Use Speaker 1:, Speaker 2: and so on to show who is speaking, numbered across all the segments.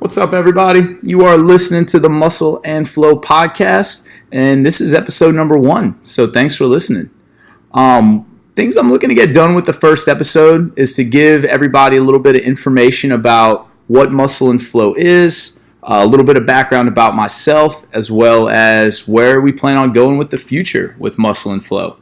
Speaker 1: What's up, everybody? You are listening to the Muscle and Flow podcast, and this is episode number 1. So thanks for listening. Things I'm looking to get done with the first episode is to give everybody a little bit of information about what Muscle and Flow is, a little bit of background about myself, as well as where we plan on going with the future with Muscle and Flow.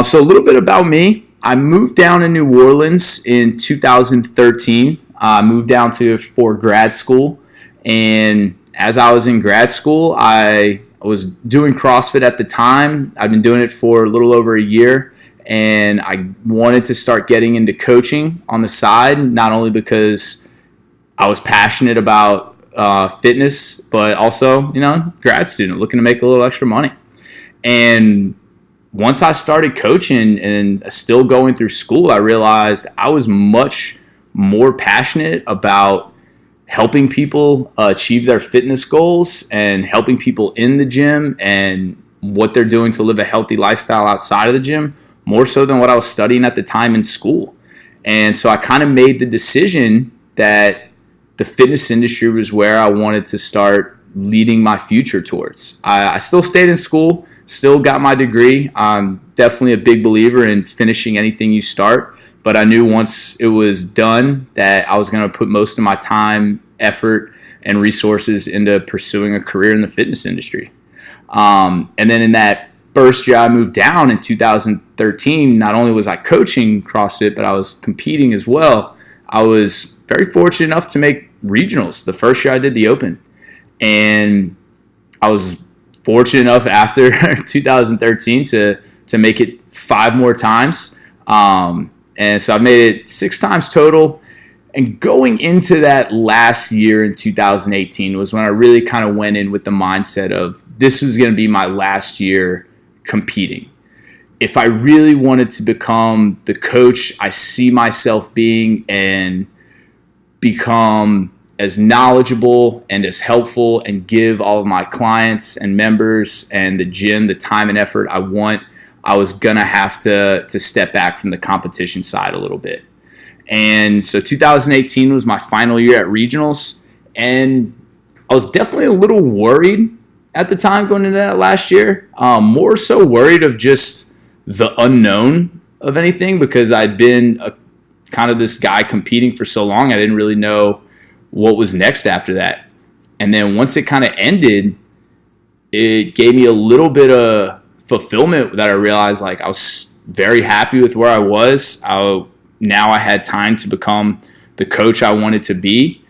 Speaker 1: So a little bit about me. I moved down to New Orleans in 2013. I moved down for grad school, and as I was in grad school, I was doing CrossFit at the time. I've been doing it for a little over a year, and I wanted to start getting into coaching on the side, not only because I was passionate about fitness, but also, grad student looking to make a little extra money. And once I started coaching and still going through school, I realized I was much more passionate about helping people achieve their fitness goals and helping people in the gym and what they're doing to live a healthy lifestyle outside of the gym, more so than what I was studying at the time in school. And so I kind of made the decision that the fitness industry was where I wanted to start leading my future towards. I still stayed in school, still got my degree. I'm definitely a big believer in finishing anything you start. But I knew once it was done that I was going to put most of my time, effort, and resources into pursuing a career in the fitness industry. And then in that first year I moved down in 2013, not only was I coaching CrossFit, but I was competing as well. I was very fortunate enough to make regionals the first year I did the Open. And I was fortunate enough after 2013 to make it 5 more times. And so I've made it 6 times total. And going into that last year in 2018 was when I really kind of went in with the mindset of this was going to be my last year competing. If I really wanted to become the coach I see myself being and become as knowledgeable and as helpful and give all of my clients and members and the gym the time and effort I want, I was going to have to step back from the competition side a little bit. And so 2018 was my final year at regionals, and I was definitely a little worried at the time going into that last year, more so worried of just the unknown of anything because I'd been kind of this guy competing for so long, I didn't really know what was next after that. And then once it kind of ended, it gave me a little bit of fulfillment that I realized like I was very happy with where I was. Now I had time to become the coach I wanted to be.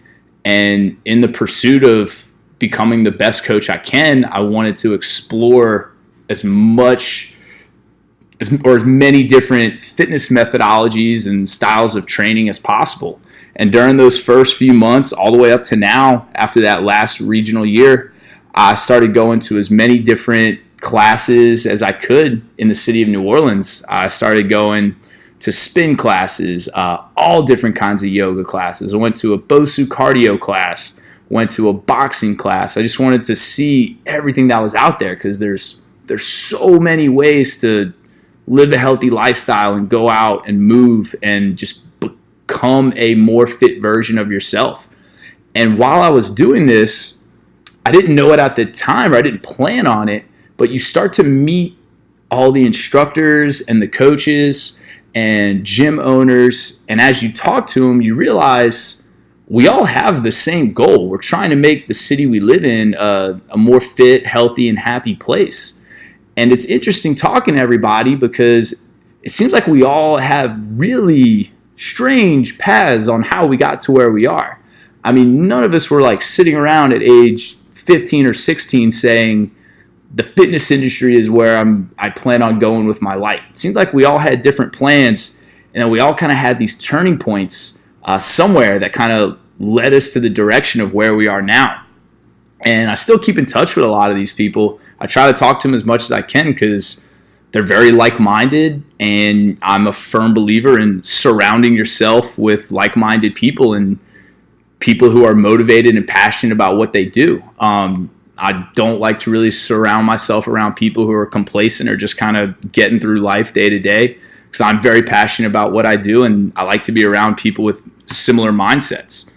Speaker 1: And in the pursuit of becoming the best coach I can, I wanted to explore as many different fitness methodologies and styles of training as possible. And during those first few months, all the way up to now, after that last regional year, I started going to as many different classes as I could in the city of New Orleans. I started going to spin classes, all different kinds of yoga classes. I went to a Bosu cardio class, went to a boxing class. I just wanted to see everything that was out there because there's so many ways to live a healthy lifestyle and go out and move and just become a more fit version of yourself. And while I was doing this, I didn't know it at the time, or I didn't plan on it, but you start to meet all the instructors and the coaches and gym owners. And as you talk to them, you realize we all have the same goal. We're trying to make the city we live in a more fit, healthy, and happy place. And it's interesting talking to everybody because it seems like we all have really strange paths on how we got to where we are. I mean, none of us were like sitting around at age 15 or 16 saying, the fitness industry is where I plan on going with my life. It seems like we all had different plans, and then we all kind of had these turning points somewhere that kind of led us to the direction of where we are now. And I still keep in touch with a lot of these people. I try to talk to them as much as I can because they're very like-minded, and I'm a firm believer in surrounding yourself with like-minded people and people who are motivated and passionate about what they do. I don't like to really surround myself around people who are complacent or just kind of getting through life day to day, because I'm very passionate about what I do, and I like to be around people with similar mindsets.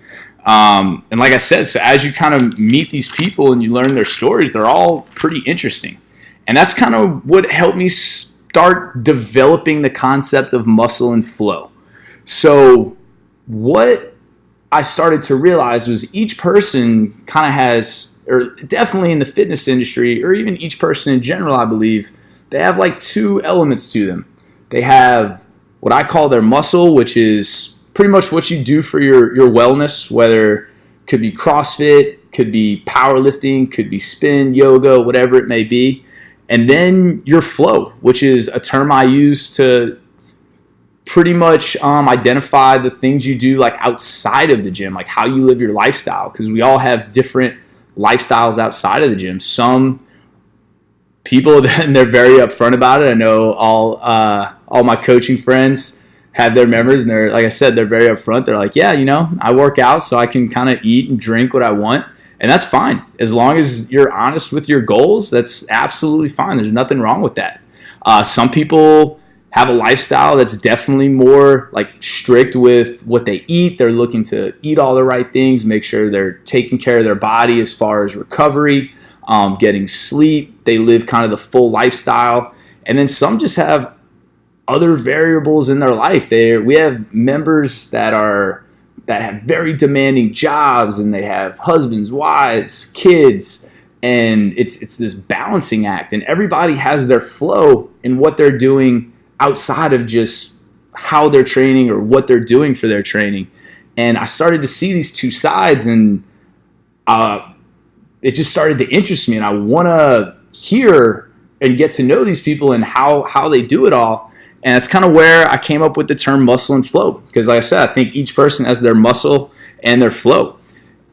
Speaker 1: And like I said, so as you kind of meet these people and you learn their stories, they're all pretty interesting. And that's kind of what helped me start developing the concept of muscle and flow. So what I started to realize was each person kind of has, or definitely in the fitness industry, or even each person in general, I believe, they have like two elements to them. They have what I call their muscle, which is pretty much what you do for your wellness, whether it could be CrossFit, could be powerlifting, could be spin, yoga, whatever it may be. And then your flow, which is a term I use to pretty much identify the things you do like outside of the gym, like how you live your lifestyle, because we all have different lifestyles outside of the gym. Some people, and they're very upfront about it. I know all my coaching friends have their members, and they're, like I said, they're very upfront. They're like, yeah, I work out so I can kind of eat and drink what I want. And that's fine. As long as you're honest with your goals, that's absolutely fine. There's nothing wrong with that. Some people have a lifestyle that's definitely more like strict with what they eat. They're looking to eat all the right things, make sure they're taking care of their body as far as recovery, getting sleep. They live kind of the full lifestyle. And then some just have other variables in their life. We have members that have very demanding jobs, and they have husbands, wives, kids, and it's this balancing act. And everybody has their flow in what they're doing outside of just how they're training or what they're doing for their training. And I started to see these two sides, and it just started to interest me, and I want to hear and get to know these people and how they do it all. And that's kind of where I came up with the term muscle and flow, because like I said, I think each person has their muscle and their flow.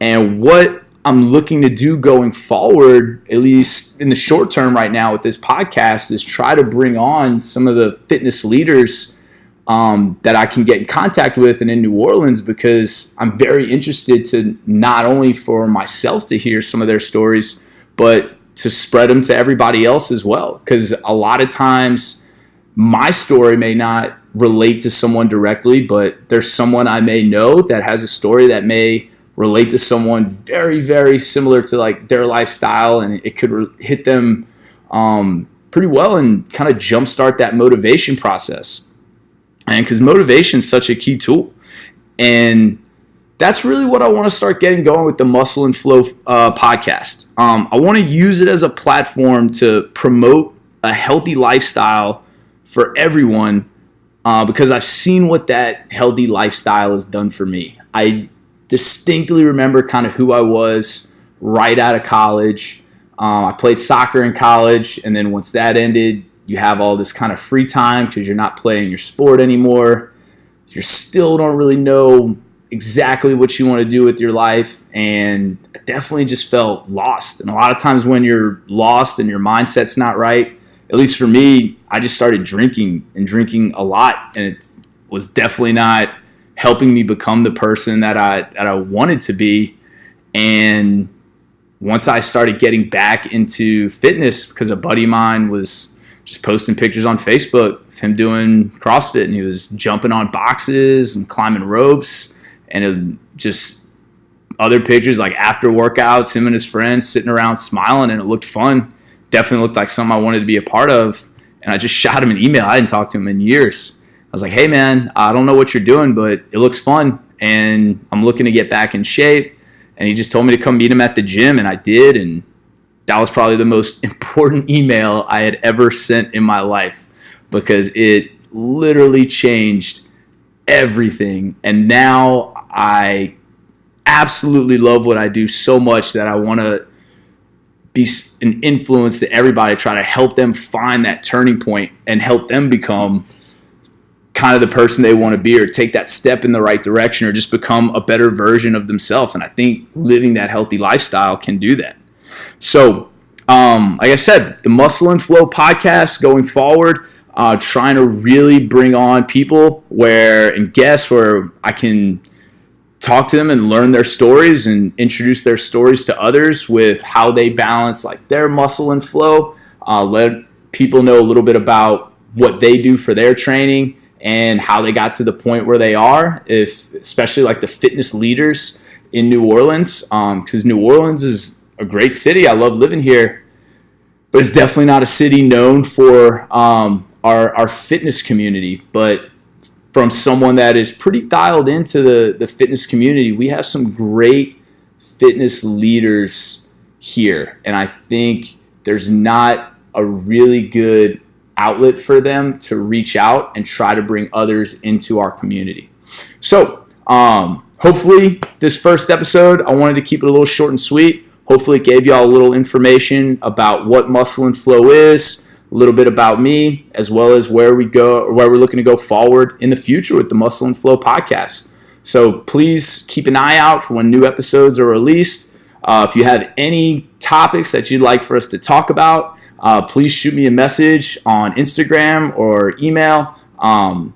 Speaker 1: And what I'm looking to do going forward, at least in the short term right now with this podcast, is try to bring on some of the fitness leaders that I can get in contact with and in New Orleans, because I'm very interested to not only for myself to hear some of their stories, but to spread them to everybody else as well. Because a lot of times my story may not relate to someone directly, but there's someone I may know that has a story that may relate to someone very, very similar to like their lifestyle, and it could hit them pretty well and kind of jumpstart that motivation process. And because motivation is such a key tool, and that's really what I want to start getting going with the Muscle and Flow podcast. I want to use it as a platform to promote a healthy lifestyle for everyone, because I've seen what that healthy lifestyle has done for me. I distinctly remember kind of who I was right out of college. I played soccer in college, and then once that ended, you have all this kind of free time because you're not playing your sport anymore. You still don't really know exactly what you want to do with your life, and I definitely just felt lost. And a lot of times when you're lost and your mindset's not right, at least for me, I just started drinking a lot, and it was definitely not helping me become the person that I wanted to be. And once I started getting back into fitness, because a buddy of mine was just posting pictures on Facebook of him doing CrossFit, and he was jumping on boxes and climbing ropes, and just other pictures like after workouts, him and his friends sitting around smiling, and it looked fun. Definitely looked like something I wanted to be a part of. And I just shot him an email. I hadn't talked to him in years. I was like, hey man, I don't know what you're doing, but it looks fun, and I'm looking to get back in shape. And he just told me to come meet him at the gym, and I did. And that was probably the most important email I had ever sent in my life, because it literally changed everything. And now I absolutely love what I do so much that I want to be an influence to everybody, try to help them find that turning point and help them become kind of the person they want to be, or take that step in the right direction, or just become a better version of themselves. And I think living that healthy lifestyle can do that. So, like I said, the Muscle and Flow podcast going forward, trying to really bring on people and guests where I can talk to them and learn their stories and introduce their stories to others with how they balance like their muscle and flow. Let people know a little bit about what they do for their training and how they got to the point where they are, especially like the fitness leaders. in New Orleans, because New Orleans is a great city. I love living here, but it's definitely not a city known for our fitness community. But from someone that is pretty dialed into the fitness community, we have some great fitness leaders here, and I think there's not a really good outlet for them to reach out and try to bring others into our community. So hopefully this first episode, I wanted to keep it a little short and sweet. Hopefully it gave y'all a little information about what Muscle and Flow is, a little bit about me, as well as where we're looking to go forward in the future with the Muscle and Flow podcast. So please keep an eye out for when new episodes are released. If you have any topics that you'd like for us to talk about, please shoot me a message on Instagram or email. You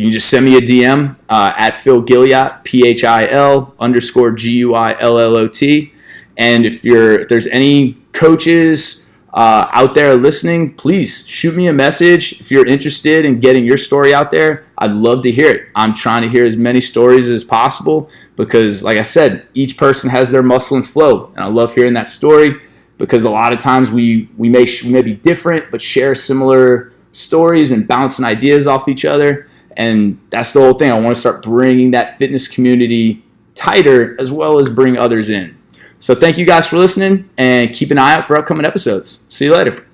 Speaker 1: can just send me a DM at Phil Guillot, PHIL_GUILLOT. And if there's any coaches out there listening, please shoot me a message. If you're interested in getting your story out there, I'd love to hear it. I'm trying to hear as many stories as possible because, like I said, each person has their muscle and flow. And I love hearing that story because a lot of times we may be different but share similar stories and bouncing ideas off each other. And that's the whole thing. I want to start bringing that fitness community tighter as well as bring others in. So thank you guys for listening and keep an eye out for upcoming episodes. See you later.